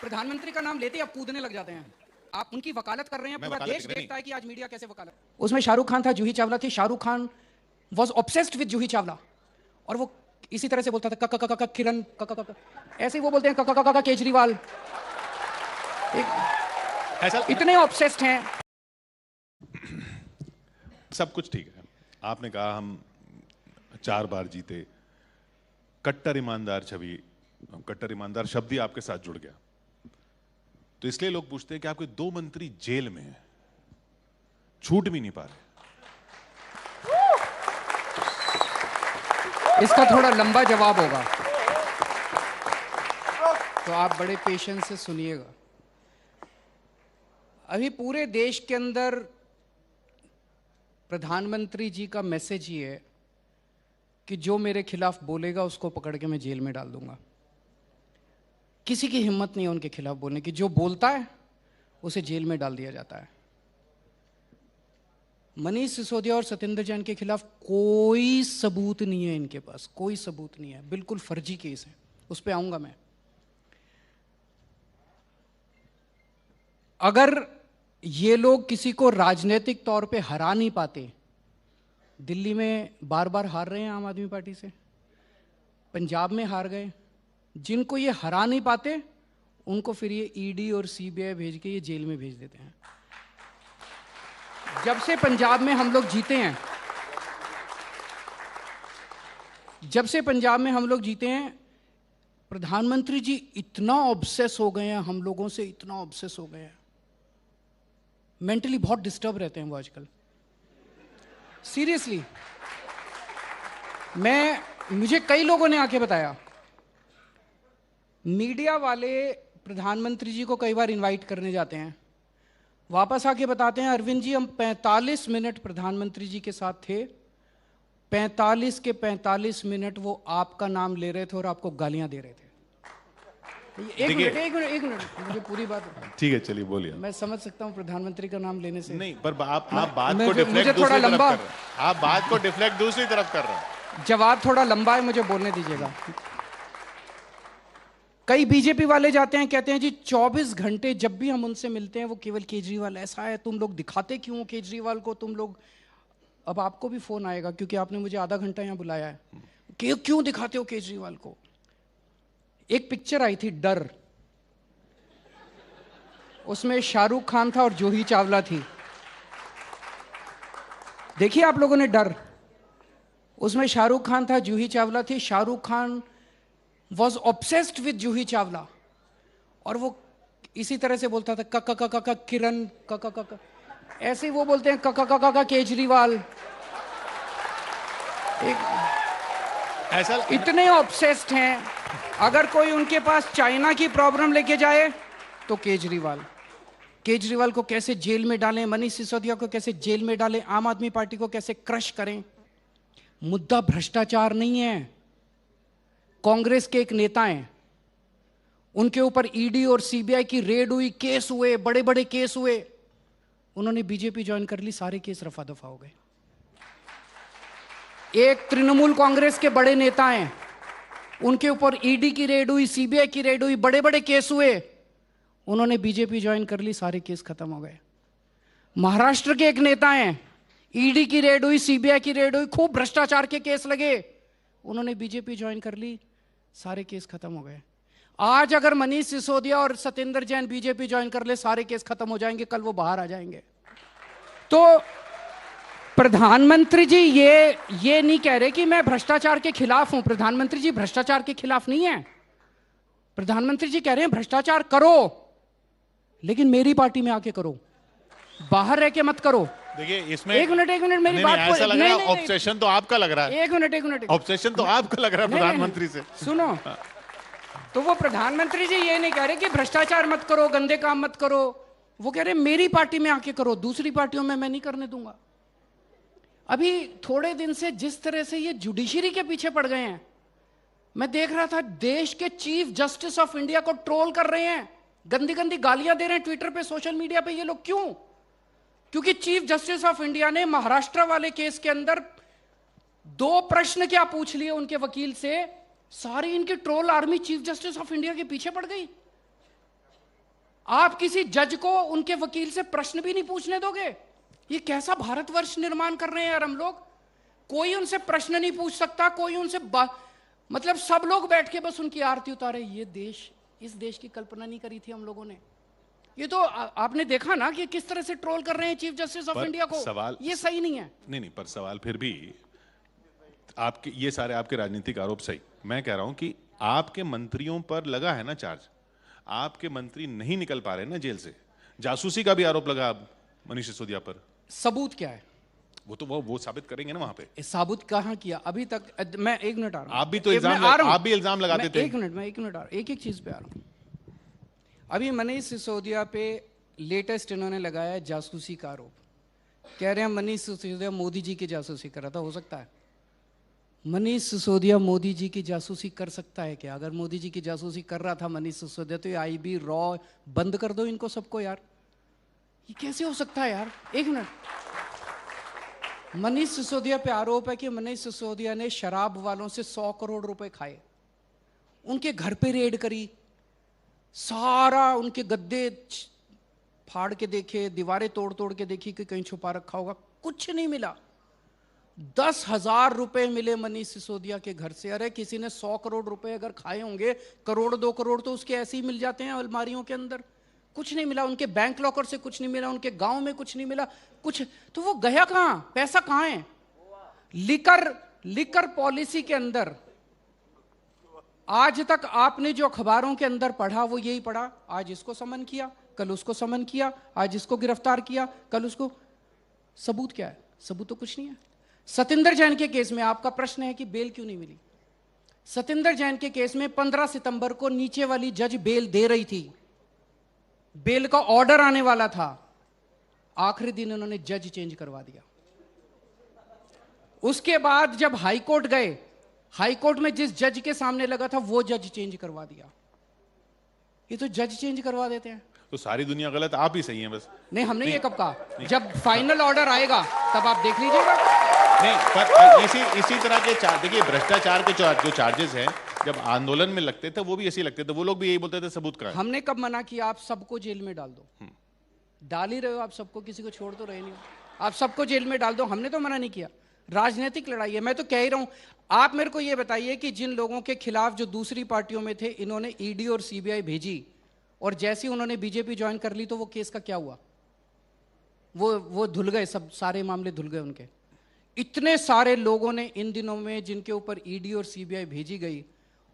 प्रधानमंत्री का नाम लेते ही आप कूदने लग जाते हैं। आप उनकी वकालत कर रहे हैं, पूरा देश देखता है कि आज मीडिया कैसे वकालत। उसमें शाहरुख खान था, जूही चावला थी। Shahrukh Khan was obsessed with Juhi Chawla और वो इसी तरह से बोलता था क क क क किरण क क क, ऐसे ही वो बोलते हैं क क क क केजरीवाल। इतने ऑब्सेस्ड हैं। सब कुछ ठीक है। आपने कहा हम 4 बार जीते, कट्टर ईमानदार छवि, कट्टर ईमानदार शब्द ही आपके साथ जुड़ गया, तो इसलिए लोग पूछते हैं कि आपके 2 मंत्री जेल में हैं, छूट भी नहीं पा रहे। इसका थोड़ा लंबा जवाब होगा, तो आप बड़े पेशेंस से सुनिएगा। अभी पूरे देश के अंदर प्रधानमंत्री जी का मैसेज ये है कि जो मेरे खिलाफ बोलेगा उसको पकड़ के मैं जेल में डाल दूंगा। किसी की हिम्मत नहीं है उनके खिलाफ बोलने की। जो बोलता है उसे जेल में डाल दिया जाता है। मनीष सिसोदिया और सत्येंद्र जैन के खिलाफ कोई सबूत नहीं है, इनके पास कोई सबूत नहीं है, बिल्कुल फर्जी केस है। उस पर आऊंगा मैं। अगर ये लोग किसी को राजनीतिक तौर पे हरा नहीं पाते, दिल्ली में बार बार हार रहे हैं आम आदमी पार्टी से, पंजाब में हार गए, जिनको ये हरा नहीं पाते उनको फिर ये ईडी और सीबीआई भेज के ये जेल में भेज देते हैं। जब से पंजाब में हम लोग जीते हैं, जब से पंजाब में हम लोग जीते हैं, प्रधानमंत्री जी इतना ऑब्सेस हो गए हैं हम लोगों से, इतना ऑब्सेस हो गए हैं, मेंटली बहुत डिस्टर्ब रहते हैं वो आजकल। सीरियसली, मुझे कई लोगों ने आके बताया, मीडिया वाले प्रधानमंत्री जी को कई बार इनवाइट करने जाते हैं, वापस आके बताते हैं अरविंद जी हम 45 मिनट प्रधानमंत्री जी के साथ थे, 45 के 45 मिनट वो आपका नाम ले रहे थे और आपको गालियां दे रहे थे। एक मिनट मुझे पूरी बात। ठीक है, चलिए बोलिए। मैं समझ सकता हूं प्रधानमंत्री का नाम लेने से नहीं, पर आप बात को डिफ्लेक्ट दूसरी तरफ कर रहे हैं। आप बात को डिफ्लेक्ट दूसरी तरफ कर रहे हैं। जवाब थोड़ा लंबा है, मुझे बोलने दीजिएगा। कई बीजेपी वाले जाते हैं, कहते हैं जी 24 घंटे जब भी हम उनसे मिलते हैं वो केवल केजरीवाल ऐसा है, तुम लोग दिखाते क्यों हो केजरीवाल को, तुम लोग। अब आपको भी फोन आएगा क्योंकि आपने मुझे आधा घंटा यहां बुलाया है कि क्यों दिखाते हो केजरीवाल को। एक पिक्चर आई थी डर, उसमें शाहरुख खान था और जूही चावला थी। देखिए आप लोगों ने डर, उसमें शाहरुख खान था, जूही चावला थी। Shahrukh Khan was obsessed with Juhi Chawla और वो इसी तरह से बोलता था क क क क किरण क क क, ऐसे ही वो बोलते हैं क क क क केजरीवाल। ऐसा इतने ऑब्सेस्ड हैं, अगर कोई उनके पास चाइना की प्रॉब्लम लेके जाए तो केजरीवाल को कैसे जेल में डालें, मनीष सिसोदिया को कैसे जेल में डालें, आम आदमी पार्टी को कैसे क्रश करें। मुद्दा भ्रष्टाचार नहीं है। कांग्रेस के एक नेता हैं, उनके ऊपर ईडी और सीबीआई की रेड हुई, केस हुए, बड़े बड़े केस हुए, उन्होंने बीजेपी ज्वाइन कर ली, सारे केस रफा दफा हो गए। एक तृणमूल कांग्रेस के बड़े नेता हैं, उनके ऊपर ईडी की रेड हुई, सीबीआई की रेड हुई, बड़े बड़े केस हुए, उन्होंने बीजेपी ज्वाइन कर ली, सारे केस खत्म हो गए। महाराष्ट्र के एक नेता हैं, ईडी की रेड हुई, सीबीआई की रेड हुई, खूब भ्रष्टाचार के केस लगे, उन्होंने बीजेपी ज्वाइन कर ली, सारे केस खत्म हो गए। आज अगर मनीष सिसोदिया और सत्येंद्र जैन बीजेपी ज्वाइन कर ले, सारे केस खत्म हो जाएंगे, कल वो बाहर आ जाएंगे। तो प्रधानमंत्री जी ये नहीं कह रहे कि मैं भ्रष्टाचार के खिलाफ हूं। प्रधानमंत्री जी भ्रष्टाचार के खिलाफ नहीं है। प्रधानमंत्री जी कह रहे हैं भ्रष्टाचार करो, लेकिन मेरी पार्टी में आके करो, बाहर रह के मत करो। देखिए इसमें एक मिनट मेरी बात ऐसा लग रहा है ऑब्सेशन तो आपका लग रहा है। एक मिनट ऑब्सेशन तो आपका लग रहा है प्रधानमंत्री से। सुनो, तो वो प्रधानमंत्री जी ये नहीं कह रहे कि भ्रष्टाचार मत करो, गंदे काम मत करो, वो कह रहे मेरी पार्टी में आके करो, दूसरी पार्टियों में मैं नहीं करने दूंगा। अभी थोड़े दिन से जिस तरह से ये जुडिशरी के पीछे पड़ गए हैं, मैं देख रहा था देश के चीफ जस्टिस ऑफ इंडिया को ट्रोल कर रहे हैं, गंदी गंदी गालियां दे रहे हैं ट्विटर पे, सोशल मीडिया पे। ये लोग क्यों? क्योंकि चीफ जस्टिस ऑफ इंडिया ने महाराष्ट्र वाले केस के अंदर 2 प्रश्न क्या पूछ लिए उनके वकील से, सारी इनकी troll army chief justice of India के पीछे पड़ गई। आप किसी जज को उनके वकील से प्रश्न भी नहीं पूछने दोगे? ये कैसा भारतवर्ष निर्माण कर रहे हैं यार हम लोग? कोई उनसे प्रश्न नहीं पूछ सकता, कोई उनसे मतलब सब लोग बैठ के बस उनकी आरती उतारे। ये देश, इस देश की कल्पना नहीं करी थी हम लोगों ने। ये तो आपने देखा ना कि किस तरह से ट्रोल कर रहे हैं चीफ जस्टिस ऑफ इंडिया को। सवाल ये सही नहीं है। नहीं, पर सवाल फिर भी आपके, ये सारे आपके राजनीतिक आरोप सही, मैं कह रहा हूं कि आपके मंत्रियों पर लगा है ना चार्ज, आपके मंत्री नहीं निकल पा रहे ना जेल से। जासूसी का भी आरोप लगा अब मनीष सिसोदिया पर। सबूत क्या है? वो तो वो साबित करेंगे ना वहां पे। साबित कहां किया अभी तक? मैं एक मिनट आ रहा हूं। आप भी तो इल्जाम, आप भी इल्जाम लगाते थे। एक मिनट आ रहा हूं, एक चीज पे आ रहा हूं। अभी मनीष सिसोदिया पे लेटेस्ट इन्होंने लगाया जासूसी का आरोप। कह रहे हैं मनीष सिसोदिया मोदी जी की जासूसी कर रहा था। हो सकता है मनीष सिसोदिया मोदी जी की जासूसी कर सकता है क्या? अगर मोदी जी की जासूसी कर रहा था मनीष सिसोदिया, तो ये आईबी रॉ बंद कर दो इनको सबको यार। ये कैसे हो सकता है यार? एक मिनट। मनीष सिसोदिया पे आरोप है कि मनीष सिसोदिया ने शराब वालों से 100 करोड़ रुपए खाए, उनके घर पे रेड करी, सारा उनके गद्दे फाड़ के देखे, दीवारें तोड़ तोड़ के देखी कि कहीं छुपा रखा होगा, कुछ नहीं मिला। 10,000 रुपए मिले मनीष सिसोदिया के घर से। अरे किसी ने 100 करोड़ रुपए अगर खाए होंगे, करोड़ 2 करोड़ तो उसके ऐसे ही मिल जाते हैं अलमारियों के अंदर। कुछ नहीं मिला, उनके बैंक लॉकर से कुछ नहीं मिला, उनके गांव में कुछ नहीं मिला, कुछ। तो वो गया कहां? पैसा कहां है? लिकर पॉलिसी के अंदर आज तक आपने जो अखबारों के अंदर पढ़ा वो यही पढ़ा। आज इसको समन किया, कल उसको समन किया, आज इसको गिरफ्तार किया, कल उसको। सबूत क्या है? सबूत तो कुछ नहीं है। सतिंदर जैन के केस में आपका प्रश्न है कि बेल क्यों नहीं मिली। सतिंदर जैन के केस में 15 सितंबर को नीचे वाली जज बेल दे रही थी, बेल का ऑर्डर आने वाला था, आखिरी दिन उन्होंने जज चेंज करवा दिया। उसके बाद जब हाईकोर्ट गए, हाईकोर्ट में जिस जज के सामने लगा था वो जज चेंज करवा दिया। ये तो जज चेंज करवा देते हैं। तो सारी दुनिया गलत, आप ही सही हैं बस। नहीं, हमने ये कब कहा? जब फाइनल ऑर्डर आएगा तब आप देख लीजिएगा। नहीं, पर इसी तरह के देखिए भ्रष्टाचार के जो चार्जेस हैं, जब आंदोलन में लगते थे वो भी ऐसे ही लगते थे, वो लोग भी यही बोलते थे सबूत का है। हमने कब मना किया आप सबको जेल में डाल दो? डाल ही रहे हो आप सबको, किसी को छोड़ तो रहे नहीं हो। आप सबको जेल में डाल दो, हमने तो मना नहीं किया। राजनीतिक लड़ाई है। मैं तो कह ही रहा हूं, आप मेरे को यह बताइए कि जिन लोगों के खिलाफ जो दूसरी पार्टियों में थे, इन्होंने ईडी और सीबीआई भेजी और जैसे ही उन्होंने बीजेपी ज्वाइन कर ली तो वो केस का क्या हुआ? वो धुल गए, सब सारे मामले धुल गए उनके। इतने सारे लोगों ने इन दिनों में जिनके ऊपर ईडी और सीबीआई भेजी गई,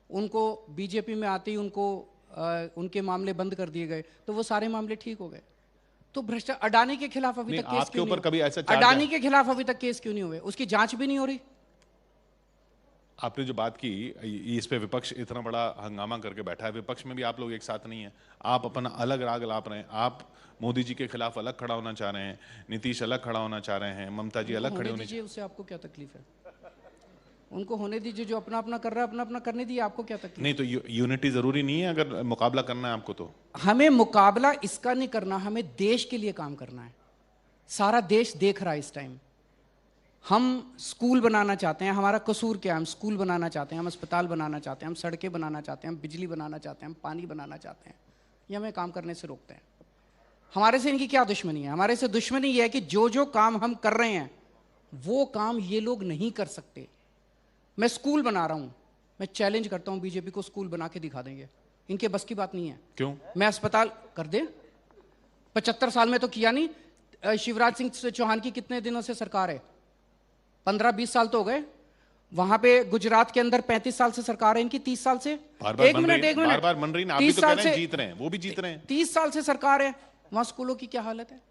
उनको बीजेपी में आते ही उनको उनके मामले बंद कर दिए गए, तो वो सारे मामले ठीक हो गए। तो भ्रष्टाचार अडानी के खिलाफ अभी तक केस क्यों नहीं? कभी ऐसा अडानी के खिलाफ अभी तक केस क्यों नहीं हुए? उसकी जांच भी नहीं हो रही। आपने जो बात की, इस पे विपक्ष इतना बड़ा हंगामा करके बैठा है, विपक्ष में भी आप लोग एक साथ नहीं है, आप अपना अलग राग लाप रहे हैं। आप मोदी जी के खिलाफ अलग खड़ा होना चाह रहे हैं, नीतीश अलग खड़ा होना चाह रहे हैं, ममता जी अलग खड़े होने चाहिए। उससे आपको क्या तकलीफ है? उनको होने दीजिए, जो अपना अपना कर रहा है अपना अपना करने दीजिए, आपको क्या तकलीफ? नहीं तो यूनिटी जरूरी नहीं है अगर मुकाबला करना है आपको तो? हमें मुकाबला इसका नहीं करना, हमें देश के लिए काम करना है। सारा देश देख रहा है इस टाइम। हम स्कूल बनाना चाहते हैं, हमारा कसूर क्या है? हम स्कूल बनाना चाहते हैं, हम अस्पताल बनाना चाहते हैं, हम सड़कें बनाना चाहते हैं, हम बिजली बनाना चाहते हैं, हम पानी बनाना चाहते हैं। ये हमें काम करने से रोकते हैं। हमारे से इनकी क्या दुश्मनी है? हमारे से दुश्मनी ये है कि जो काम हम कर रहे हैं वो काम ये लोग नहीं कर सकते। मैं स्कूल बना रहा हूं, मैं चैलेंज करता हूं बीजेपी को, स्कूल बना के दिखा देंगे। इनके बस की बात नहीं है। क्यों? मैं अस्पताल कर दे, 75 साल में तो किया नहीं। शिवराज सिंह चौहान की कितने दिनों से सरकार है? 15-20 साल तो हो गए। वहां पे गुजरात के अंदर 35 साल से सरकार है इनकी, 30 साल से। एक मिनट बार बन रही ना, आप भी तो कह रहे हैं जीत रहे हैं, वो भी जीत रहे हैं। 30 साल से सरकार है, वहां स्कूलों की क्या हालत है?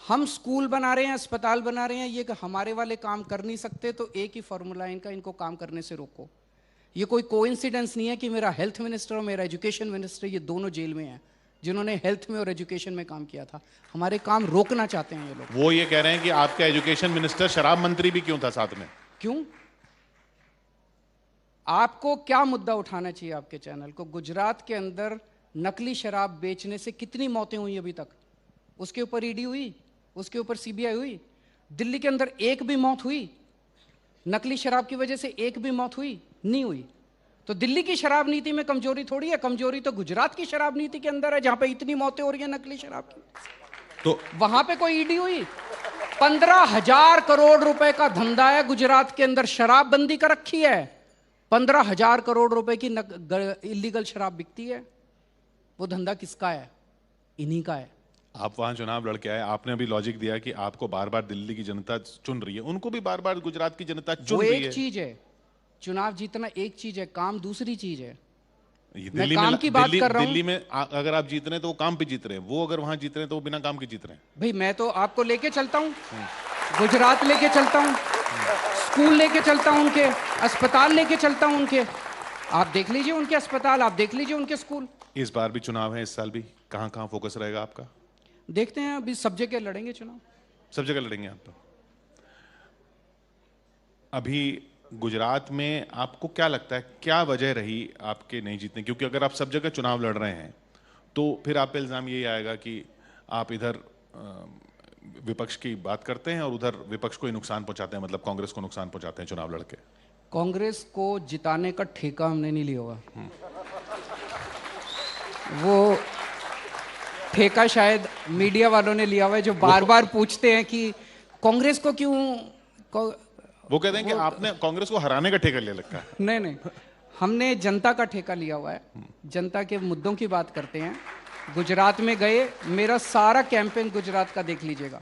हम स्कूल बना रहे हैं, अस्पताल बना रहे हैं, ये हमारे वाले काम कर नहीं सकते, तो एक ही फॉर्मूला है इनका, इनको काम करने से रोको। ये कोई कोइंसिडेंस नहीं है कि मेरा हेल्थ मिनिस्टर और मेरा एजुकेशन मिनिस्टर ये दोनों जेल में हैं, जिन्होंने हेल्थ में और एजुकेशन में काम किया था। हमारे काम रोकना चाहते हैं ये लोग। वो ये कह रहे हैं कि आपका एजुकेशन मिनिस्टर शराब मंत्री भी क्यों था साथ में? क्यों? आपको क्या मुद्दा उठाना चाहिए आपके चैनल को? गुजरात के अंदर नकली शराब बेचने से कितनी मौतें हुई अभी तक? उसके ऊपर ईडी हुई, उसके ऊपर सीबीआई हुई। दिल्ली के अंदर एक भी मौत हुई? नकली शराब की वजह से एक भी मौत हुई? नहीं हुई। तो दिल्ली की शराब नीति में कमजोरी थोड़ी है, कमजोरी तो गुजरात की शराब नीति के अंदर है, जहां पे इतनी मौतें हो रही है नकली शराब की। तो वहां पे कोई ईडी हुई? 15,000 करोड़ रुपए का धंधा है गुजरात के अंदर, शराब बंदी कर रखी है। 15,000 करोड़ रुपए की इलीगल शराब बिकती है। वो धंधा किसका है? इन्हीं का है। आप वहां चुनाव लड़के आए, आपने अभी लॉजिक दिया कि आपको बार बार दिल्ली की जनता चुन रही है, उनको भी बार बार गुजरात की जनता चुन वो रही है। एक चीज है, चुनाव जीतना एक चीज है, काम दूसरी चीज है। दिल्ली काम में की बात कर रहा हूं। दिल्ली में अगर आप जीत रहे हैं तो वो काम पे जीत रहे हैं, वो अगर वहां जीत रहे हैं तो वो बिना काम के जीत रहे हैं। भाई मैं तो आपको लेके चलता हूं, गुजरात लेके चलता हूं, स्कूल लेके चलता हूं, उनके अस्पताल लेके चलता हूं उनके। आप देख लीजिए उनके अस्पताल, आप देख लीजिए उनके स्कूल। इस बार भी चुनाव है, इस साल भी कहां कहां फोकस रहेगा आपका? देखते हैं, अभी सब जगह लड़ेंगे चुनाव, सब जगह लड़ेंगे आप तो। अभी गुजरात में आपको क्या लगता है, क्या वजह रही आपके नहीं जीतने? क्योंकि अगर आप सब जगह चुनाव लड़ रहे हैं तो फिर आप पे इल्जाम यही आएगा कि आप इधर विपक्ष की बात करते हैं और उधर विपक्ष को ही नुकसान पहुंचाते हैं, मतलब कांग्रेस को नुकसान पहुंचाते हैं चुनाव लड़के। कांग्रेस को जिताने का ठेका हमने नहीं लिया हुआ। वो ठेका शायद मीडिया वालों ने लिया हुआ है, जो बार बार पूछते हैं कि कांग्रेस को क्यों वो कहते हैं कि आपने कांग्रेस को हराने का ठेका ले रखा है। नहीं नहीं, हमने जनता का ठेका लिया हुआ है, जनता के मुद्दों की बात करते हैं। गुजरात में गए, मेरा सारा कैंपेन गुजरात का देख लीजिएगा,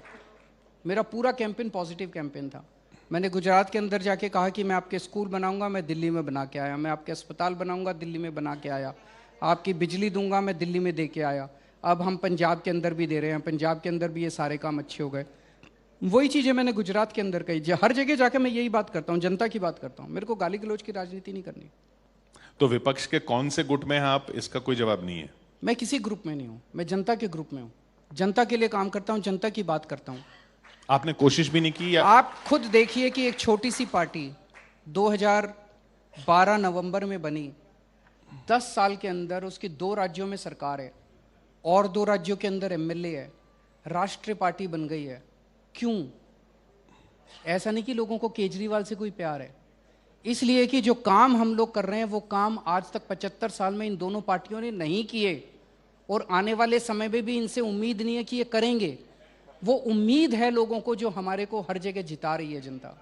मेरा पूरा कैंपेन पॉजिटिव कैंपेन था। मैंने गुजरात के अंदर जाके कहा कि मैं आपके स्कूल बनाऊंगा, मैं दिल्ली में बना के आया, मैं आपके अस्पताल बनाऊंगा, दिल्ली में बना के आया, आपकी बिजली दूंगा, मैं दिल्ली में दे के आया। अब हम पंजाब के अंदर भी दे रहे हैं, पंजाब के अंदर भी ये सारे काम अच्छे हो गए। वही चीज़ें मैंने गुजरात के अंदर कही। हर जगह जाके मैं यही बात करता हूँ, जनता की बात करता हूँ। मेरे को गाली गलौज की राजनीति नहीं करनी। तो विपक्ष के कौन से गुट में हैं आप, इसका कोई जवाब नहीं है? मैं किसी ग्रुप में नहीं हूँ, मैं जनता के ग्रुप में हूँ, जनता के लिए काम करता हूँ, जनता की बात करता हूँ। आपने कोशिश भी नहीं की? या आप खुद देखिए कि एक छोटी सी पार्टी 2012 नवंबर में बनी, 10 साल के अंदर उसकी 2 राज्यों में सरकार है और 2 राज्यों के अंदर एमएलए है, राष्ट्रीय पार्टी बन गई है। क्यों? ऐसा नहीं कि लोगों को केजरीवाल से कोई प्यार है, इसलिए कि जो काम हम लोग कर रहे हैं वो काम आज तक 75 साल में इन दोनों पार्टियों ने नहीं किए और आने वाले समय में भी इनसे उम्मीद नहीं है कि ये करेंगे। वो उम्मीद है लोगों को, जो हमारे को हर जगह जिता रही है जनता।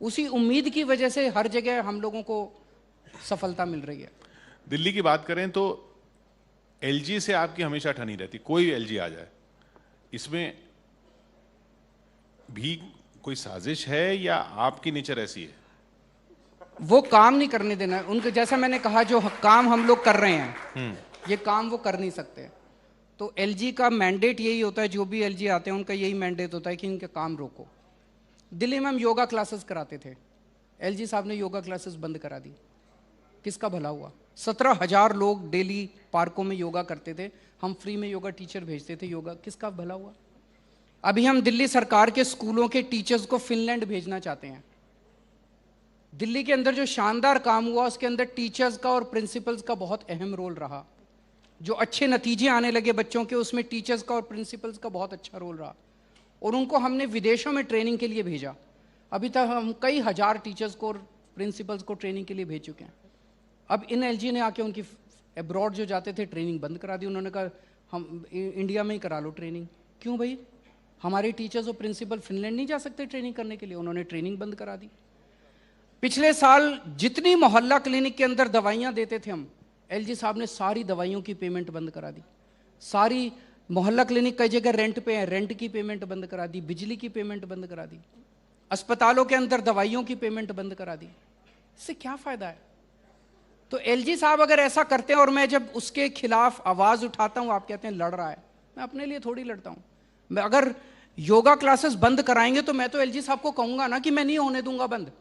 उसी उम्मीद की वजह से हर जगह हम लोगों को सफलता मिल रही है। दिल्ली की बात करें तो एलजी से आपकी हमेशा ठनी रहती, कोई एलजी आ जाए, इसमें भी कोई साजिश है या आपकी नेचर ऐसी है? वो काम नहीं करने देना है उनको। जैसा मैंने कहा, जो काम हम लोग कर रहे हैं ये काम वो कर नहीं सकते। तो एलजी का मैंडेट यही होता है, जो भी एलजी आते हैं उनका यही मैंडेट होता है कि इनका काम रोको। दिल्ली में हम योगा क्लासेस कराते थे, एलजी साहब ने योगा क्लासेस बंद करा दी। किसका भला हुआ? 17,000 लोग डेली पार्कों में योगा करते थे, हम फ्री में योगा टीचर भेजते थे योगा। किसका भला हुआ? अभी हम दिल्ली सरकार के स्कूलों के टीचर्स को फिनलैंड भेजना चाहते हैं। दिल्ली के अंदर जो शानदार काम हुआ उसके अंदर टीचर्स का और प्रिंसिपल्स का बहुत अहम रोल रहा। जो अच्छे नतीजे आने लगे बच्चों के, उसमें टीचर्स का और प्रिंसिपल्स का बहुत अच्छा रोल रहा और उनको हमने विदेशों में ट्रेनिंग के लिए भेजा। अभी तक हम कई हजार टीचर्स को और प्रिंसिपल्स को ट्रेनिंग के लिए भेज चुके हैं। अब इन एलजी ने आके उनकी अब्रॉड जो जाते थे ट्रेनिंग बंद करा दी। उन्होंने कहा हम इंडिया में ही करा लो ट्रेनिंग। क्यों भाई? हमारे टीचर्स और प्रिंसिपल फिनलैंड नहीं जा सकते ट्रेनिंग करने के लिए? उन्होंने ट्रेनिंग बंद करा दी। पिछले साल जितनी मोहल्ला क्लिनिक के अंदर दवाइयां देते थे हम, एलजी साहब ने सारी दवाइयों की पेमेंट बंद करा दी। सारी मोहल्ला क्लिनिक कई जगह रेंट पे है, रेंट की पेमेंट बंद करा दी, बिजली की पेमेंट बंद करा दी, अस्पतालों के अंदर दवाइयों की पेमेंट बंद करा दी। इससे क्या फायदा है? तो एलजी साहब अगर ऐसा करते हैं और मैं जब उसके खिलाफ आवाज उठाता हूं, आप कहते हैं लड़ रहा है। मैं अपने लिए थोड़ी लड़ता हूं। मैं अगर योगा क्लासेस बंद कराएंगे तो मैं तो एलजी साहब को कहूंगा ना कि मैं नहीं होने दूंगा बंद।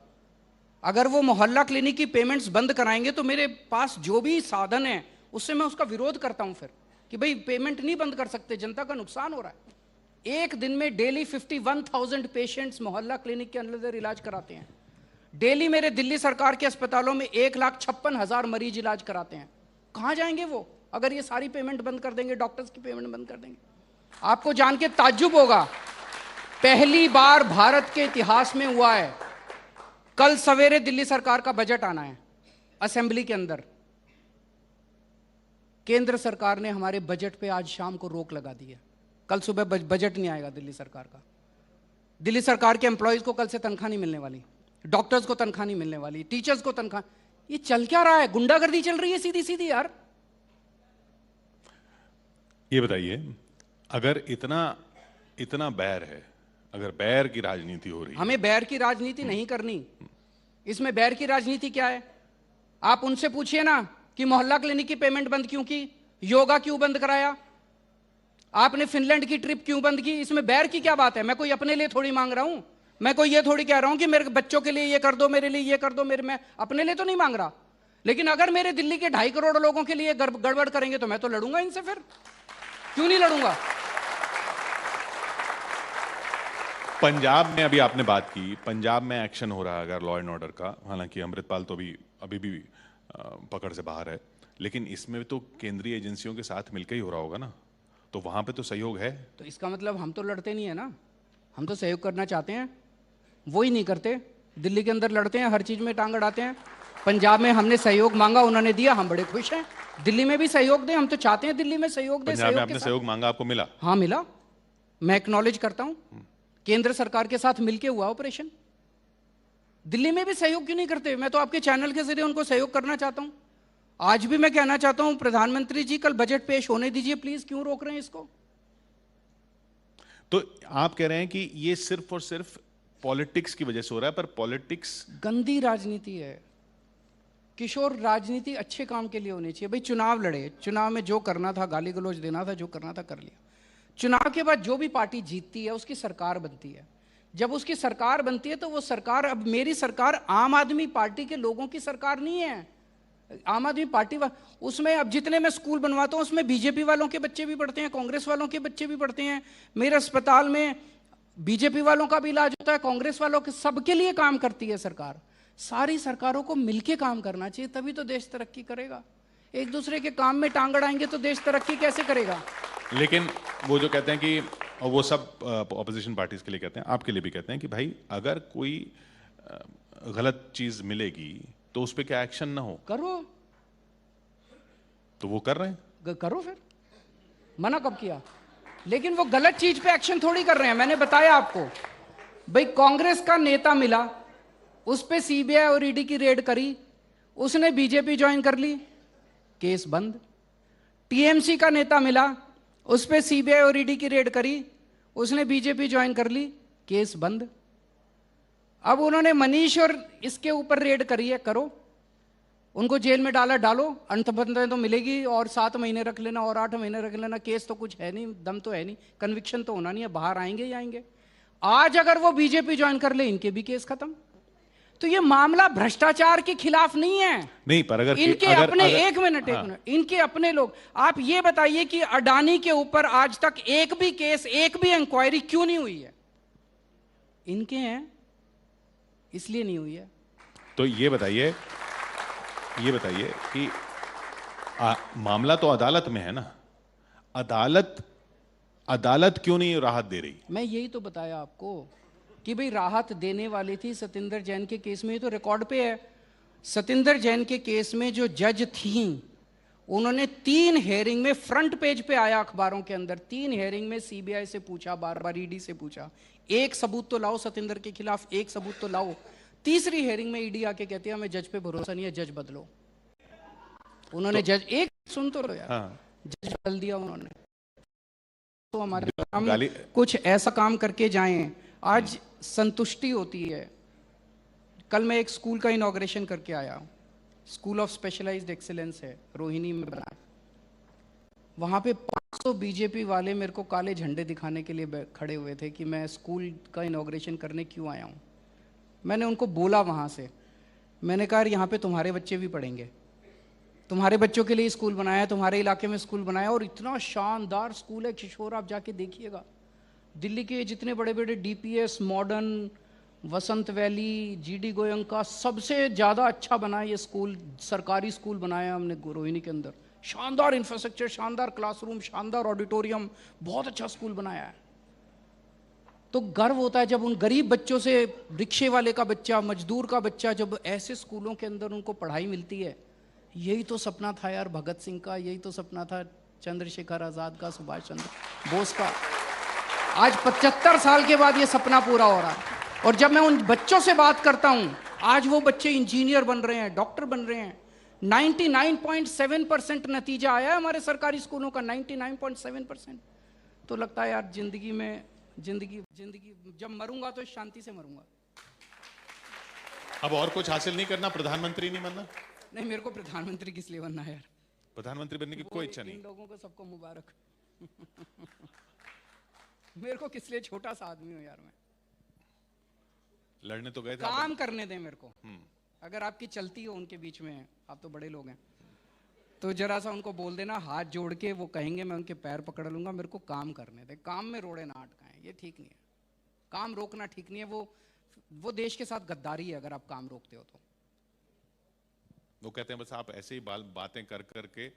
अगर वो मोहल्ला क्लिनिक की पेमेंट्स बंद कराएंगे तो मेरे पास जो भी साधन है उससे मैं उसका विरोध करता हूं फिर, कि भाई पेमेंट नहीं बंद कर सकते, जनता का नुकसान हो रहा है। एक दिन में डेली 51,000 पेशेंट्स मोहल्ला क्लिनिक के अंदर इलाज कराते हैं। डेली मेरे दिल्ली सरकार के अस्पतालों में 1,56,000 मरीज इलाज कराते हैं। कहां जाएंगे वो अगर ये सारी पेमेंट बंद कर देंगे, डॉक्टर्स की पेमेंट बंद कर देंगे? आपको जान के ताज्जुब होगा, पहली बार भारत के इतिहास में हुआ है, कल सवेरे दिल्ली सरकार का बजट आना है। असेंबली के अंदर केंद्र सरकार ने हमारे बजट पे आज शाम को रोक लगा दी है। कल सुबह बजट नहीं आएगा दिल्ली सरकार का। दिल्ली सरकार के एम्प्लॉयज को कल से तनख्वाह नहीं मिलने वाली, डॉक्टर्स को तनख्वाह नहीं मिलने वाली, टीचर्स को तनख्वाह। ये चल क्या रहा है? गुंडागर्दी चल रही है सीधी सीधी यार। ये बताइए, अगर इतना बैर है, अगर बैर की राजनीति हो रही है, हमें बैर की राजनीति नहीं करनी। इसमें बैर की राजनीति क्या है? आप उनसे पूछिए ना कि मोहल्ला क्लिनिक की पेमेंट बंद क्यों की, योगा क्यों बंद कराया, आपने फिनलैंड की ट्रिप क्यों बंद की? इसमें बैर की क्या बात है? मैं कोई अपने लिए थोड़ी मांग रहा हूं, मैं कोई ये थोड़ी कह रहा हूं कि मेरे बच्चों के लिए ये कर दो, मेरे लिए ये कर दो, मैं अपने लिए तो नहीं मांग रहा। लेकिन अगर मेरे दिल्ली के 2.5 करोड़ लोगों के लिए गड़बड़ करेंगे तो मैं तो लड़ूंगा इनसे। फिर क्यों नहीं लड़ूंगा? पंजाब में अभी आपने बात की, पंजाब में एक्शन हो रहा है अगर लॉ एंड ऑर्डर का, हालांकि अमृतपाल तो अभी भी पकड़ से बाहर है, लेकिन इसमें तो केंद्रीय एजेंसियों के साथ मिलकर ही हो रहा होगा ना, तो वहां पे तो सहयोग है। तो इसका मतलब हम तो लड़ते नहीं है ना, हम तो सहयोग करना चाहते हैं, वो ही नहीं करते। दिल्ली के अंदर लड़ते हैं, हर चीज में टांग अड़ाते हैं। पंजाब में हमने सहयोग मांगा, उन्होंने दिया, हम बड़े खुश हैं। दिल्ली में भी सहयोग दें, हम तो चाहते हैं दिल्ली में सहयोग दें। पंजाब में आपने सहयोग मांगा, आपको मिला? हाँ मिला, मैं एक्नॉलेज करता हूं। केंद्र सरकार के साथ मिलके हुआ ऑपरेशन। दिल्ली में भी सहयोग क्यों नहीं करते? मैं तो आपके चैनल के जरिए उनको सहयोग करना चाहता हूं। आज भी मैं कहना चाहता हूं, प्रधानमंत्री जी कल बजट पेश होने दीजिए प्लीज, क्यों रोक रहे हैं इसको? तो आप कह रहे हैं कि ये सिर्फ और सिर्फ पॉलिटिक्स की वजह से हो रहा है, पर पॉलिटिक्स गंदी राजनीति है किशोर। राजनीति अच्छे काम के लिए होनी चाहिए। भाई चुनाव लड़े, चुनाव में जो करना था, गाली गलौज देना था, जो करना था कर लिया। चुनाव के बाद जो भी पार्टी जीतती है उसकी सरकार बनती है। जब उसकी सरकार बनती है तो वो सरकार, अब मेरी सरकार आम आदमी पार्टी के लोगों की सरकार नहीं है। आम आदमी पार्टी उसमें अब जितने मैं स्कूल बनवाता हूं उसमें बीजेपी वालों के बच्चे भी पढ़ते हैं, कांग्रेस वालों के बच्चे भी पढ़ते हैं। मेरे अस्पताल में बीजेपी वालों का भी इलाज होता है, कांग्रेस वालों के, सबके लिए काम करती है सरकार। सारी सरकारों को मिलके काम करना चाहिए, तभी तो देश तरक्की करेगा। एक दूसरे के काम में टांग अड़ाएंगे तो देश तरक्की कैसे करेगा? लेकिन वो जो कहते हैं कि, और वो सब ऑपोजिशन पार्टीज के लिए कहते हैं, आपके लिए भी कहते हैं कि भाई अगर कोई गलत चीज मिलेगी तो उस पर क्या एक्शन ना हो? करो। तो वो कर रहे हैं, करो फिर, मना कब किया? लेकिन वो गलत चीज पे एक्शन थोड़ी कर रहे हैं। मैंने बताया आपको, भाई कांग्रेस का नेता मिला, उस पे सीबीआई और ईडी की रेड करी, उसने बीजेपी ज्वाइन कर ली, केस बंद। टीएमसी का नेता मिला, उस पे सीबीआई और ईडी की रेड करी, उसने बीजेपी ज्वाइन कर ली, केस बंद। अब उन्होंने मनीष और इसके ऊपर रेड करी है, करो, उनको जेल में डालो, अंतबंध तो मिलेगी, और 7 महीने रख लेना और 8 महीने रख लेना, केस तो कुछ है नहीं, दम तो है नहीं, कन्विक्शन तो होना नहीं है, बाहर आएंगे ही आएंगे। आज अगर वो बीजेपी ज्वाइन कर ले, इनके भी केस खत्म। तो ये मामला भ्रष्टाचार के खिलाफ नहीं है। नहीं, पर अगर इनके अपने एक मिनट इनके अपने लोग, आप ये बताइए कि अडानी के ऊपर आज तक एक भी केस, एक भी इंक्वायरी क्यों नहीं हुई है? इनके हैं, इसलिए नहीं हुई है। तो ये बताइए कि मामला तो अदालत में है ना, अदालत क्यों नहीं राहत दे रही? मैं यही तो बताया आपको कि भाई राहत देने वाली थी सतिंदर जैन के केस में, ये तो रिकॉर्ड पे है। सतिंदर जैन के केस में जो जज थी, उन्होंने 3 हेयरिंग में, फ्रंट पेज पे आया अखबारों के अंदर, 3 हेयरिंग में सीबीआई से पूछा, बार बार ईडी से पूछा, एक सबूत तो लाओ सतिंदर के खिलाफ, एक सबूत तो लाओ। तीसरी हेयरिंग में ईडी आके कहती है हमें जज पे भरोसा नहीं है, जज बदलो। उन्होंने जज, एक सुन तो लो यार, जज बदल दिया उन्होंने। तो हमारे हम कुछ ऐसा काम करके जाएं, आज संतुष्टि होती है। कल मैं एक स्कूल का इनॉग्रेशन करके आया, स्कूल ऑफ स्पेशलाइज्ड एक्सीलेंस है, रोहिणी में बना। वहां पे 500 बीजेपी वाले मेरे को काले झंडे दिखाने के लिए खड़े हुए थे कि मैं स्कूल का इनॉग्रेशन करने क्यों आया हूं। मैंने उनको बोला वहां से, मैंने कहा यहाँ पे तुम्हारे बच्चे भी पढ़ेंगे, तुम्हारे बच्चों के लिए स्कूल बनाया, तुम्हारे इलाके में स्कूल बनाया, और इतना शानदार स्कूल है किशोर, आप जाके देखिएगा। दिल्ली के जितने बड़े बड़े डीपीएस, मॉडर्न, वसंत वैली, जीडी गोयंका, सबसे ज़्यादा अच्छा बना है ये स्कूल, सरकारी स्कूल बनाया हमने रोहिणी के अंदर। शानदार इंफ्रास्ट्रक्चर, शानदार क्लासरूम, शानदार ऑडिटोरियम, बहुत अच्छा स्कूल बनाया है। तो गर्व होता है जब उन गरीब बच्चों से, रिक्शे वाले का बच्चा, मजदूर का बच्चा, जब ऐसे स्कूलों के अंदर उनको पढ़ाई मिलती है। यही तो सपना था यार भगत सिंह का, यही तो सपना था चंद्रशेखर आज़ाद का, सुभाष चंद्र बोस का। आज 75 साल के बाद ये सपना पूरा हो रहा है। और जब मैं उन बच्चों से बात करता हूं, आज वो बच्चे इंजीनियर बन रहे हैं, डॉक्टर बन रहे हैं। 99.7% नतीजा आया है हमारे सरकारी स्कूलों का, 99.7%। तो लगता है यार जिंदगी में, जिंदगी जब मरूंगा तो शांति से मरूंगा। अब और कुछ हासिल नहीं करना, प्रधानमंत्री नहीं बनना? नहीं, मेरे को प्रधानमंत्री किस लिए बनना है यार। प्रधानमंत्री बनने की कोई इच्छा नहीं? इन लोगों को सबको मुबारक। मेरे को किस लिए, छोटा सा आदमी हूं यार मैं। लड़ने तो गए थे, काम करने दें मेरे को। अगर आपकी चलती हो उनके बीच में, आप तो बड़े लोग हैं, तो जरा सा उनको बोल देना, हाथ जोड़ के वो कहेंगे मैं उनके पैर पकड़ लूंगा, मेरे को काम करने दे। काम में रोड़े ना अटकाएं, ये ठीक नहीं है। काम रोकना ठीक नहीं है, वो देश के साथ गद्दारी है अगर आप काम रोकते हो तो। वो कहते हैं बस आप ऐसे ही बातें कर करके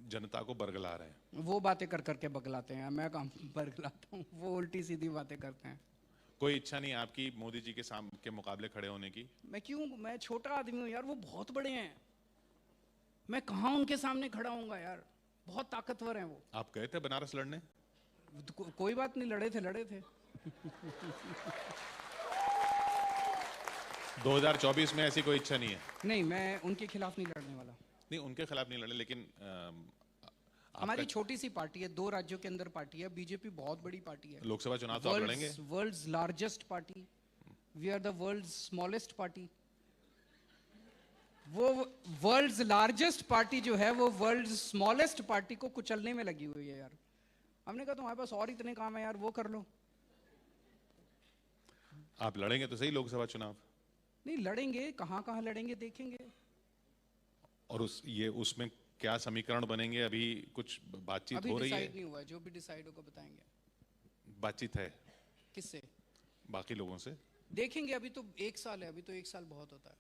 जनता को बरगला रहे हैं। वो बातें कर करके बगलाते हैं, मैं काम बरगलाता हूँ, वो उल्टी सीधी बातें करते हैं। कोई इच्छा नहीं आपकी मोदी जी के मुकाबले खड़े होने की? मैं क्यों, मैं छोटा आदमी हूँ यार, वो बहुत बड़े हैं। मैं कहाँ उनके सामने खड़ा हूँगा यार, बहुत ताकतवर हैं वो। आप गए थे बनारस लड़ने? कोई बात नहीं, लड़े थे 2024 में ऐसी कोई इच्छा नहीं है? नहीं, मैं उनके खिलाफ नहीं लड़ने वाला। नहीं, उनके खिलाफ नहीं लड़े, लेकिन हमारी छोटी सी पार्टी है, 2 राज्यों के अंदर पार्टी है। बीजेपी बहुत बड़ी पार्टी है। लोकसभा चुनाव तो आप लड़ेंगे? World's largest party, we are the world's smallest party. वो वर्ल्ड्स लार्जेस्ट पार्टी जो है, वो वर्ल्ड्स स्मॉलेस्ट पार्टी को कुचलने में लगी हुई है यार। हमने कहा तुम्हारे पास और इतने काम है यार, वो कर लो। आप लड़ेंगे तो सही लोकसभा चुनाव? नहीं लड़ेंगे, कहाँ लड़ेंगे देखेंगे। और उसमें क्या समीकरण बनेंगे? अभी कुछ बातचीत हो रही है? डिसाइड नहीं हुआ, जो भी डिसाइड होगा बताएंगे। बातचीत है किससे? बाकी लोगों से देखेंगे। अभी तो 1 साल है, अभी तो 1 साल बहुत होता है।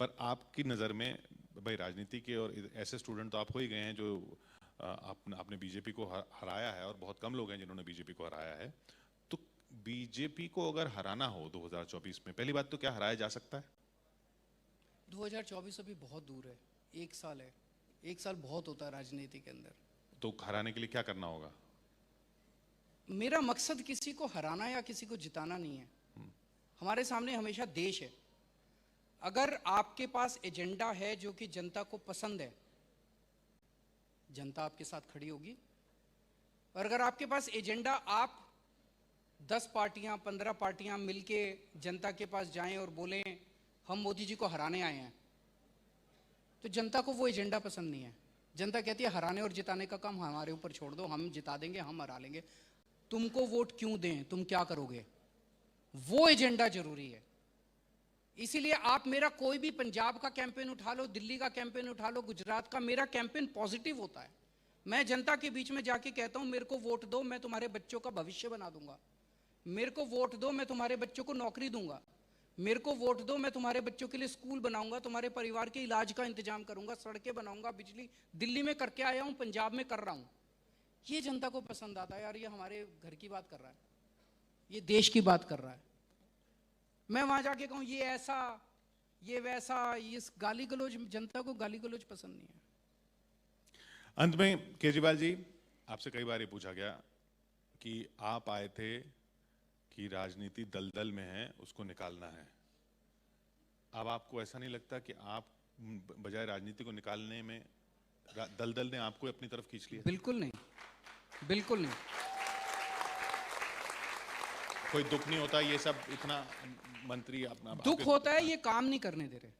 पर आपकी नजर में भाई, राजनीति के और ऐसे स्टूडेंट तो आप हो ही गए हैं जो आपने बीजेपी को हराया है, और बहुत कम लोग हैं जिन्होंने बीजेपी को हराया है। तो बीजेपी को अगर हराना हो 2024 में, पहली बात तो क्या हराया जा सकता है? 2024 अभी बहुत दूर है, 1 साल है। 1 साल बहुत होता है राजनीति के अंदर। तो हराने के लिए क्या करना होगा? मेरा मकसद किसी को हराना या किसी को जिताना नहीं है। हमारे सामने हमेशा देश है। अगर आपके पास एजेंडा है जो कि जनता को पसंद है, जनता आपके साथ खड़ी होगी। और अगर आपके पास एजेंडा, आप 10 पार्टियां 15 पार्टियां मिलके जनता के पास जाएं और बोलें हम मोदी जी को हराने आए हैं, तो जनता को वो एजेंडा पसंद नहीं है। जनता कहती है हराने और जिताने का काम हमारे ऊपर छोड़ दो, हम जिता देंगे, हम हरा लेंगे। तुमको वोट क्यों दें, तुम क्या करोगे, वो एजेंडा जरूरी है। इसीलिए आप मेरा कोई भी पंजाब का कैंपेन उठा लो, दिल्ली का कैंपेन उठा लो, गुजरात का, मेरा कैंपेन पॉजिटिव होता है। मैं जनता के बीच में जाके कहता हूं मेरे को वोट दो, मैं तुम्हारे बच्चों का भविष्य बना दूंगा। मेरे को वोट दो, मैं तुम्हारे बच्चों को नौकरी दूंगा। मेरे को वोट दो, मैं तुम्हारे बच्चों के लिए स्कूल बनाऊंगा, तुम्हारे परिवार के इलाज का इंतजाम करूंगा, सड़कें बनाऊंगा, बिजली दिल्ली में करके आया हूं, पंजाब में कर रहा हूं। ये जनता को पसंद आता है यार। ये हमारे घर की बात कर रहा है, ये देश की बात कर रहा है। मैं वहां जाके कहूं ये ऐसा, ये वैसा, इस गाली गलौज, जनता को गाली गलौज पसंद नहीं है। अंत में केजरीवाल जी, आपसे कई बार ये पूछा गया कि आप आए थे कि राजनीति दलदल में है, उसको निकालना है। अब आपको ऐसा नहीं लगता कि आप बजाय राजनीति को निकालने में दलदल ने आपको अपनी तरफ खींच लिया? बिल्कुल नहीं, बिल्कुल नहीं। कोई दुख नहीं होता ये सब इतना मंत्री अपना? दुख होता है, ये काम नहीं करने दे रहे।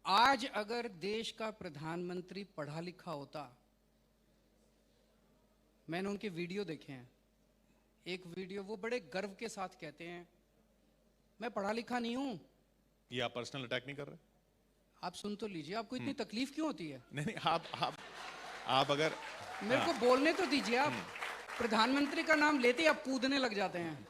आज अगर देश का प्रधानमंत्री पढ़ा लिखा होता, मैंने उनके वीडियो देखे हैं। एक वीडियो वो बड़े गर्व के साथ कहते हैं मैं पढ़ा लिखा नहीं हूं। ये आप पर्सनल अटैक नहीं कर रहे? आप सुन तो लीजिए, आपको इतनी तकलीफ क्यों होती है? नहीं, आप अगर मेरे को बोलने तो दीजिए। आप प्रधानमंत्री का नाम लेते ही आप कूदने लग जाते हैं।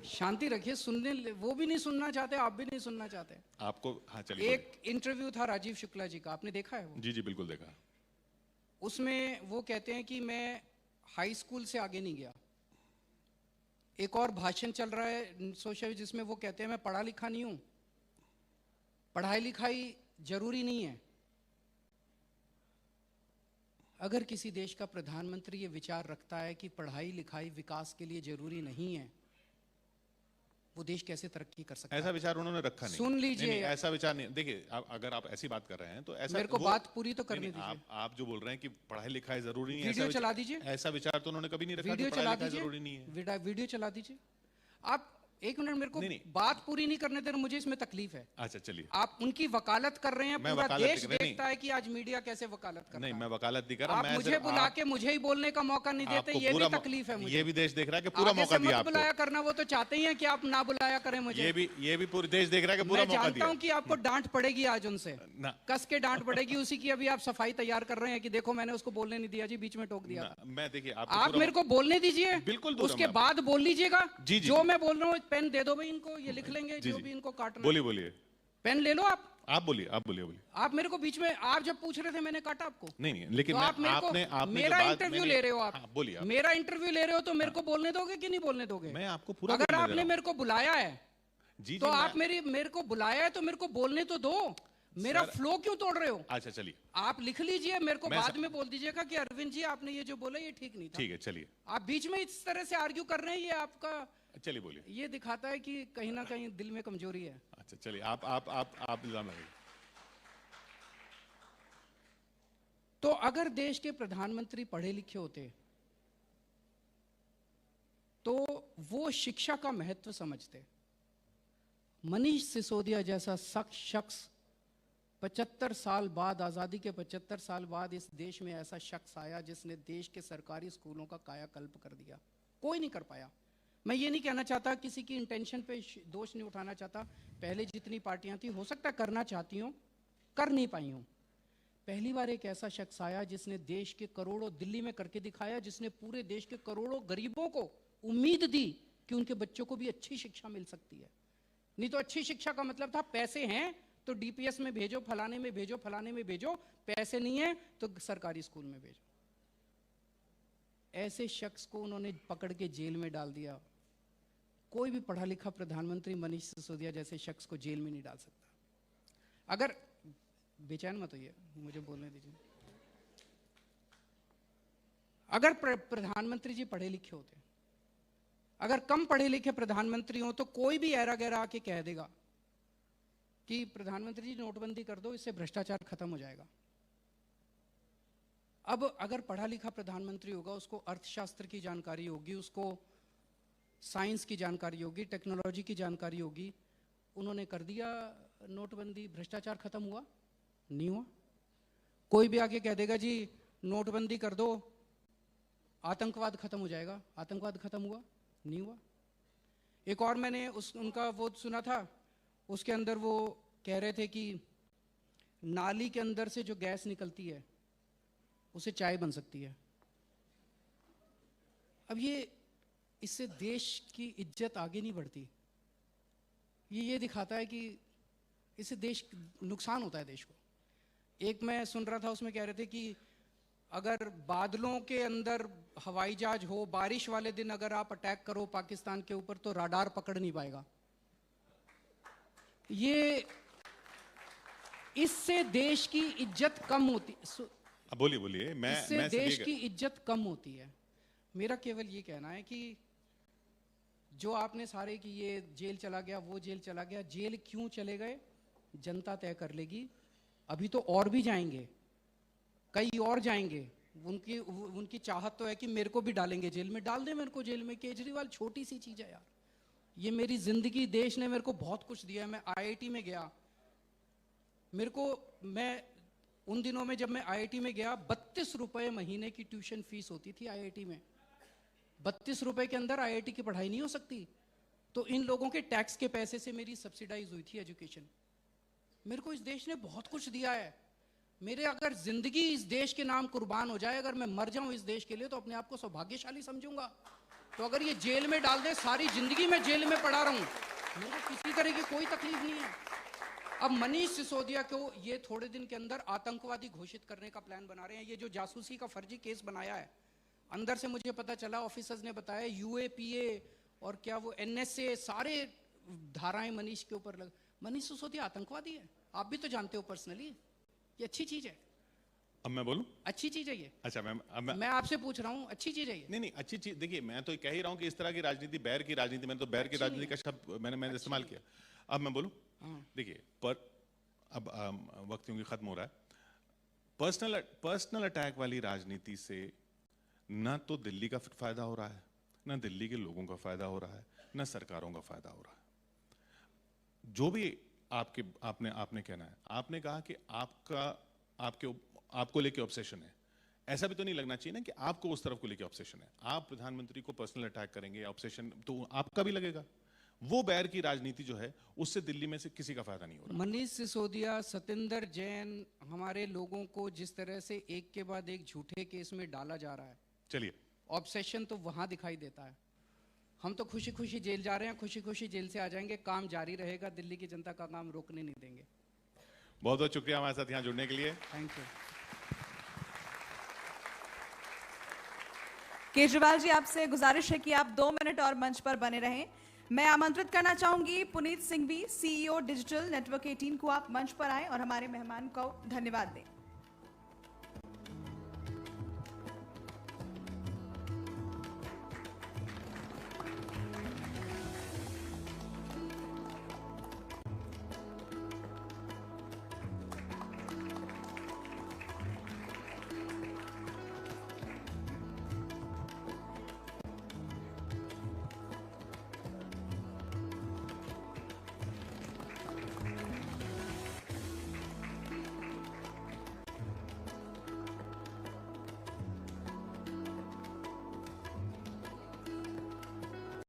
शांति रखिए, सुनने, वो भी नहीं सुनना चाहते, आप भी नहीं सुनना चाहते। आपको हाँ चलिए। एक इंटरव्यू था राजीव शुक्ला जी का, आपने देखा है वो? जी बिल्कुल देखा। उसमें वो कहते हैं कि मैं हाई स्कूल से आगे नहीं गया, एक और भाषण चल रहा है सोशल जिसमें वो कहते हैं मैं पढ़ा लिखा नहीं हूं। पढ़ाई लिखाई जरूरी नहीं है। अगर किसी देश का प्रधानमंत्री ये विचार रखता है कि पढ़ाई लिखाई विकास के लिए जरूरी नहीं है, वो देश कैसे तरक्की कर सकता है? ऐसा विचार उन्होंने रखा नहीं। सुन लीजिए। नहीं, ऐसा विचार नहीं। देखिए, अगर आप ऐसी बात कर रहे हैं तो ऐसा मेरे को बात पूरी तो करने दीजिए। आप जो बोल रहे हैं कि पढ़ाई लिखाई जरूरी नहीं है, वीडियो चला दीजिए। ऐसा विचार तो उन्होंने कभी नहीं रखा। वीडियो कि चला पढ़ाई लिखाई जरूरी दीजिए। नहीं है। वीडियो चला दीजिए। आप एक मिनट, मेरे को नहीं। बात पूरी नहीं करने दे रहे, मुझे इसमें तकलीफ है। अच्छा चलिए। आप उनकी वकालत कर रहे हैं, मैं पूरा वकालत देश नहीं। देखता है कि आज मीडिया कैसे वकालत करता नहीं, है। मैं वकालत नहीं कर रहा। आप मुझे बुला के मुझे ही बोलने का मौका नहीं देते, ये भी तकलीफ है मुझे। ये भी देश देख रहा है कि पूरा मौका दिया आपको। बुलाया करना, वो तो चाहते ही हैं कि आप ना बुलाया करें मुझे। ये भी पूरा देश देख रहा है कि पूरा मौका दिया। मैं जानता हूं कि आपको डांट पड़ेगी आज उनसे, कस के डांट पड़ेगी। उसी की अभी आप सफाई तैयार कर रहे हैं कि देखो मैंने उसको बोलने नहीं दिया जी, बीच में टोक दिया। मैं देखिए, आप मेरे को बोलने दीजिए, बिल्कुल उसके बाद बोल लीजिएगा। जी, जो मैं बोल रहा हूँ पेन दे दो भाई इनको, ये लिख लेंगे जो भी इनको काटना। बोलिए। पेन ले लो आप बोलिए। आप मेरे को बीच में, आप जब पूछ रहे थे मैंने काटा आपको। नहीं, लेकिन तो आप मेरा इंटरव्यू ले रहे हो। आप बोलिए। मेरा इंटरव्यू ले रहे हो तो मेरे को बोलने दोगे कि नहीं बोलने दोगे? मैं आपको पूरा, अगर आपने मेरे को बुलाया है जी, तो आप मेरे को बुलाया है तो मेरे को बोलने तो दो। मेरा फ्लो क्यों तोड़ रहे हो? अच्छा चलिए, आप लिख लीजिए, मेरे को बाद में बोल दीजिएगा कि अरविंद जी आपने ये जो बोला ये ठीक नहीं था। ठीक है, चलिए। आप बीच में इस तरह से आर्ग्यू कर रहे हैं, ये आपका, चलिए बोलिए। ये दिखाता है कि कहीं ना कहीं दिल में कमजोरी है। अच्छा चलिए, आप इल्जाम लगाइए। तो अगर देश के प्रधानमंत्री पढ़े लिखे होते तो वो शिक्षा का महत्व समझते। मनीष सिसोदिया जैसा शख्स 75 साल बाद, आजादी के 75 साल बाद इस देश में ऐसा शख्स आया जिसने देश के सरकारी स्कूलों का कायाकल्प कर दिया। कोई नहीं कर पाया। मैं ये नहीं कहना चाहता, किसी की इंटेंशन पे दोष नहीं उठाना चाहता। पहले जितनी पार्टियां थी हो सकता है करना चाहती हूं, कर नहीं पाई हूं। पहली बार एक ऐसा शख्स आया जिसने देश के करोड़ों, दिल्ली में करके दिखाया, जिसने पूरे देश के करोड़ों गरीबों को उम्मीद दी कि उनके बच्चों को भी अच्छी शिक्षा मिल सकती है। नहीं तो अच्छी शिक्षा का मतलब था पैसे हैं तो डीपीएस में भेजो, फलाने में भेजो, फलाने में भेजो, पैसे नहीं है तो सरकारी स्कूल में भेजो। ऐसे शख्स को उन्होंने पकड़ के जेल में डाल दिया। कोई भी पढ़ा लिखा प्रधानमंत्री मनीष सिसोदिया जैसे शख्स को जेल में नहीं डाल सकता। अगर, बेचैन मत होइए, मुझे बोलने दीजिए। अगर प्रधानमंत्री जी पढ़े लिखे होते, अगर कम पढ़े लिखे प्रधानमंत्री हो तो कोई भी ऐरा गैरा आके कह देगा कि प्रधानमंत्री जी नोटबंदी कर दो, इससे भ्रष्टाचार खत्म हो जाएगा। अब अगर पढ़ा लिखा प्रधानमंत्री होगा, उसको अर्थशास्त्र की जानकारी होगी, उसको साइंस की जानकारी होगी, टेक्नोलॉजी की जानकारी होगी। उन्होंने कर दिया नोटबंदी, भ्रष्टाचार खत्म हुआ? नहीं हुआ। कोई भी आके कह देगा जी नोटबंदी कर दो, आतंकवाद खत्म हो जाएगा, आतंकवाद खत्म हुआ? नहीं हुआ। एक और मैंने उनका वो सुना था, उसके अंदर वो कह रहे थे कि नाली के अंदर से जो गैस निकलती है उसे चाय बन सकती है। अब ये, इससे देश की इज्जत आगे नहीं बढ़ती। ये दिखाता है कि इससे देश, नुकसान होता है देश को। एक मैं सुन रहा था, उसमें कह रहे थे कि अगर बादलों के अंदर हवाई जहाज हो, बारिश वाले दिन अगर आप अटैक करो पाकिस्तान के ऊपर तो राडार पकड़ नहीं पाएगा। ये, इससे देश की इज्जत कम होती। बोलिए। इससे देश की इज्जत कम होती है। मेरा केवल ये कहना है कि जो आपने सारे कि ये जेल चला गया, वो जेल चला गया, जेल क्यों चले गए जनता तय कर लेगी। अभी तो और भी जाएंगे, कई और जाएंगे। उनकी चाहत तो है कि मेरे को भी डालेंगे जेल में, डाल दे मेरे को जेल में। केजरीवाल छोटी सी चीज है यार, ये मेरी जिंदगी, देश ने मेरे को बहुत कुछ दिया है। मैं आईआईटी में गया, मेरे को, मैं उन दिनों में जब मैं आईआईटी में गया, 32 रुपए महीने की ट्यूशन फीस होती थी आईआईटी में। 32 रुपए के अंदर आईआईटी की पढ़ाई नहीं हो सकती। तो इन लोगों के टैक्स के पैसे से मेरी सब्सिडाइज हुई थी एजुकेशन। मेरे को इस देश ने बहुत कुछ दिया है। मेरे अगर जिंदगी इस देश के नाम कुर्बान हो जाए, अगर मैं मर जाऊं इस देश के लिए, तो अपने आप को सौभाग्यशाली समझूंगा। तो अगर ये जेल में डाल दे, सारी जिंदगी मैं जेल में पड़ा रहूं, मेरे को किसी तरह की कोई तकलीफ नहीं है। अब मनीष सिसोदिया को ये थोड़े दिन के अंदर आतंकवादी घोषित करने का प्लान बना रहे हैं। ये जो जासूसी का फर्जी केस बनाया है, अंदर से मुझे पता चला, ऑफिसर्स ने बताया, यूएपीए और क्या वो एनएसए सारे धाराएं मनीष के ऊपर लग। मनीष सिसोदिया आतंकवादी है, आप भी तो जानते हो पर्सनली। ये अच्छी चीज है, अब मैं बोलूं? अच्छी चीज है ये। अच्छा मैं आपसे पूछ रहा हूं, अच्छी चीज है ये? नहीं अच्छी चीज, देखिए मैं तो कह ही रहा हूं कि इस तरह की राजनीति, बैर की राजनीति, मैंने तो बैर की राजनीति का शब्द मैंने इस्तेमाल किया। अब मैं बोलूं? देखिए, पर अब वक्त क्योंकि खत्म हो रहा है। पर्सनल अटैक वाली राजनीति से ना तो दिल्ली का फायदा हो रहा है, ना दिल्ली के लोगों का फायदा हो रहा है, ना सरकारों का फायदा हो रहा है। जो भी आपने कहना है, आपने कहा कि आपको लेके ऑब्सेशन है। ऐसा भी तो नहीं लगना चाहिए ना कि आपको उस तरफ को लेके ऑब्सेशन है। आप प्रधानमंत्री को पर्सनल अटैक करेंगे, ऑब्सेशन तो आपका भी लगेगा। वो बैर की राजनीति जो है, उससे दिल्ली में से किसी का फायदा नहीं हो रहा। मनीष सिसोदिया, सतेंद्र जैन, हमारे लोगों को जिस तरह से एक के बाद एक झूठे केस में डाला जा रहा है, चलिए, ऑब्सेशन तो वहां दिखाई देता है। हम तो खुशी खुशी जेल जा रहे हैं, खुशी खुशी जेल से आ जाएंगे, काम जारी रहेगा, दिल्ली की जनता का काम रोकने नहीं देंगे। बहुत बहुत शुक्रिया हमारे साथ यहाँ जुड़ने के लिए। Thank you. केजरीवाल जी, आपसे गुजारिश है कि आप 2 मिनट और मंच पर बने रहें। मैं आमंत्रित करना चाहूंगी Puneet Singhvi, CEO digital network 18 को, आप मंच पर आएं और हमारे मेहमान को धन्यवाद दें।